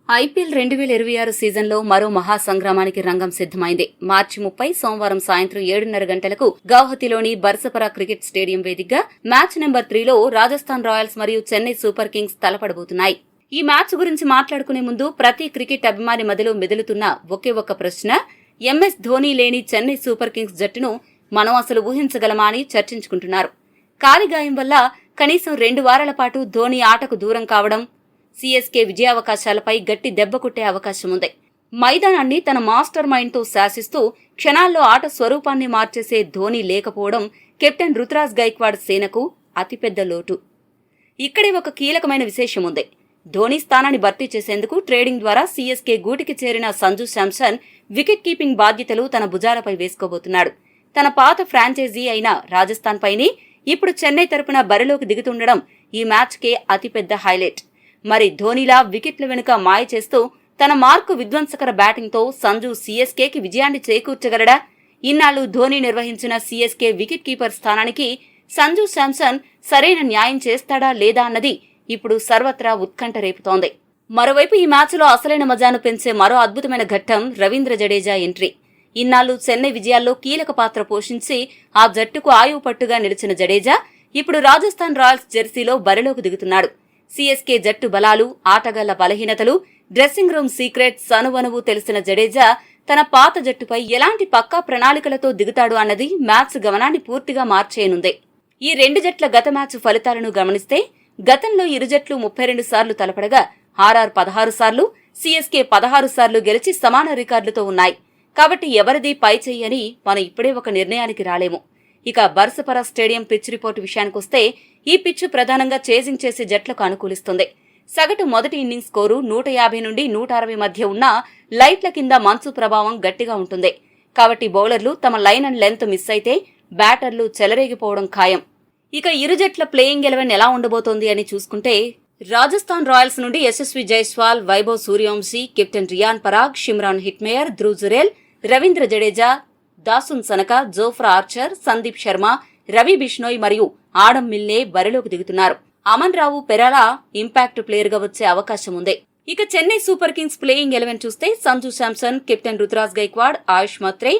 IPL 2026 సీజన్లో మరో మహాసంగ్రామానికి రంగం సిద్దమైంది. మార్చి 30 సోమవారం సాయంత్రం 7:30 గంటలకు గౌహతిలోని బర్సపరా క్రికెట్ స్టేడియం వేదికగా మ్యాచ్ నెంబర్ 3లో రాజస్థాన్ రాయల్స్ మరియు చెన్నై సూపర్ కింగ్స్ తలపడబోతున్నాయి. ఈ మ్యాచ్ గురించి మాట్లాడుకునే ముందు ప్రతి క్రికెట్ అభిమాని మదిలో మెదులుతున్న ఒకే ఒక్క ప్రశ్న, ఎంఎస్ ధోనీ లేని చెన్నై సూపర్ కింగ్స్ జట్టును మనం అసలు ఊహించగలమా అని చర్చించుకుంటున్నారు. కాలిగాయం వల్ల కనీసం 2 వారాల పాటు ధోనీ ఆటకు దూరం కావడం, సీఎస్కే విజయావకాశాలపై గట్టి దెబ్బ కొట్టే అవకాశం ఉంది. మైదానాన్ని తన మాస్టర్ మైండ్తో శాసిస్తూ క్షణాల్లో ఆట స్వరూపాన్ని మార్చేసే ధోనీ లేకపోవడం కెప్టెన్ రుతురాజ్ గైక్వాడ్ సేనకు అతిపెద్ద లోటు. ఇక్కడే ఒక కీలకమైన విశేషం ఉంది. ధోనీ స్థానాన్ని భర్తీ చేసేందుకు ట్రేడింగ్ ద్వారా సీఎస్కే గూటికి చేరిన సంజు శాంసన్ వికెట్ కీపింగ్ బాధ్యతలు తన భుజాలపై వేసుకోబోతున్నాడు. తన పాత ఫ్రాంచైజీ అయిన రాజస్థాన్ పైనే ఇప్పుడు చెన్నై తరపున బరిలోకి దిగుతుండడం ఈ మ్యాచ్కే అతిపెద్ద హైలైట్. మరి ధోనీలా వికెట్ల వెనుక మాయ చేస్తూ తన మార్కు విధ్వంసకర బ్యాటింగ్తో సంజు సీఎస్కేకి విజయాన్ని చేకూర్చగలడా? ఇన్నాళ్లు ధోనీ నిర్వహించిన సీఎస్కే వికెట్ కీపర్ స్థానానికి సంజు శాంసన్ సరైన న్యాయం చేస్తాడా లేదా అన్నది ఇప్పుడు సర్వత్రా ఉత్కంఠ రేపుతోంది. మరోవైపు ఈ మ్యాచ్లో అసలైన మజాను పెంచే మరో అద్భుతమైన ఘట్టం రవీంద్ర జడేజా ఎంట్రీ. ఇన్నాళ్లు చెన్నై విజయాల్లో కీలక పాత్ర పోషించి ఆ జట్టుకు ఆయువు పట్టుగా నిలిచిన జడేజా ఇప్పుడు రాజస్థాన్ రాయల్స్ జెర్సీలో బరిలోకి దిగుతున్నాడు. సీఎస్కే జట్టు బలాలు, ఆటగాళ్ల బలహీనతలు, డ్రెస్సింగ్ రూమ్ సీక్రెట్స్ అనువనువు తెలిసిన జడేజా తన పాత జట్టుపై ఎలాంటి పక్కా ప్రణాళికలతో దిగుతాడు అన్నది మ్యాచ్ గమనాన్ని పూర్తిగా మార్చేయనుంది. ఈ 2 జట్ల గత మ్యాచ్ ఫలితాలను గమనిస్తే గతంలో ఇరు జట్లు 32 సార్లు తలపడగా ఆర్ఆర్ 16 సార్లు, సీఎస్కే 16 సార్లు గెలిచి సమాన రికార్డులతో ఉన్నాయి. కాబట్టి ఎవరిది పై చెయ్యని మనం ఇప్పుడే ఒక నిర్ణయానికి రాలేము. ఇక బర్సపరా స్టేడియం పిచ్ రిపోర్టు విషయానికొస్తే ఈ పిచ్ ప్రధానంగా చేజింగ్ చేసే జట్లకు అనుకూలిస్తుంది. సగటు మొదటి ఇన్నింగ్స్ స్కోరు 150 నుండి 160 మధ్య ఉన్న లైట్ల కింద మంచు ప్రభావం గట్టిగా ఉంటుంది. కాబట్టి బౌలర్లు తమ లైన్ అండ్ లెంత్ మిస్ అయితే బ్యాటర్లు చెలరేగిపోవడం ఖాయం. ఇక ఇరు జట్ల ప్లేయింగ్ 11 ఎలా ఉండబోతోంది అని చూసుకుంటే రాజస్థాన్ రాయల్స్ నుండి Yashasvi Jaiswal, Vaibhav Suryavanshi, captain Riyan Parag, Shimron Hetmyer, Dhruv Jurel, Ravindra Jadeja, Dasun Shanaka, Jofra Archer, Sandeep Sharma, Ravi Bishnoi మరియు ఆడమ్ మిల్నే బరిలోకి దిగుతున్నారు. అమన్ రావు పెరాలా ఇంపాక్ట్ ప్లేయర్ గా వచ్చే అవకాశం ఉంది. ఇక చెన్నై సూపర్ కింగ్స్ ప్లేయింగ్ 11 చూస్తే సంజు శాంసన్, కెప్టెన్ రుతురాజ్ గైక్వాడ్, ఆయుష్ మత్రే,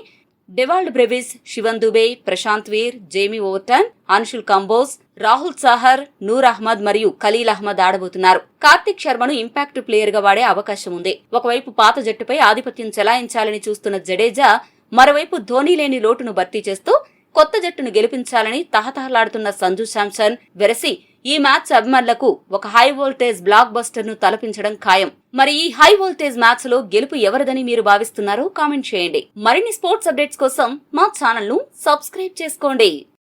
డెవాల్డ్ బ్రెవిస్, శివన్ దుబే, ప్రశాంత్ వీర్, జేమీ ఓవర్టన్, అన్షుల్ కంబోజ్, రాహుల్ సాహర్, నూర్ అహ్మద్ మరియు ఖలీల్ అహ్మద్ ఆడబోతున్నారు. కార్తిక్ శర్మను ఇంపాక్ట్ ప్లేయర్ గా వాడే అవకాశం ఉంది. ఒకవైపు పాత జట్టుపై ఆధిపత్యం చెలాయించాలని చూస్తున్న జడేజా మరోవైపు ధోనీ లేని లోటును భర్తీ చేస్తూ కొత్త జట్టును గెలిపించాలని తహతహలాడుతున్న సంజు శాంసన్ వెరసి ఈ మ్యాచ్ అభిమానులకు ఒక హై వోల్టేజ్ బ్లాక్ బస్టర్ ను తలపించడం ఖాయం. మరి ఈ హై వోల్టేజ్ మ్యాచ్ లో గెలుపు ఎవరిదని మీరు భావిస్తున్నారో కామెంట్ చేయండి. మరిన్ని స్పోర్ట్స్ అప్డేట్స్ కోసం మా ఛానల్ ను సబ్స్క్రైబ్ చేసుకోండి.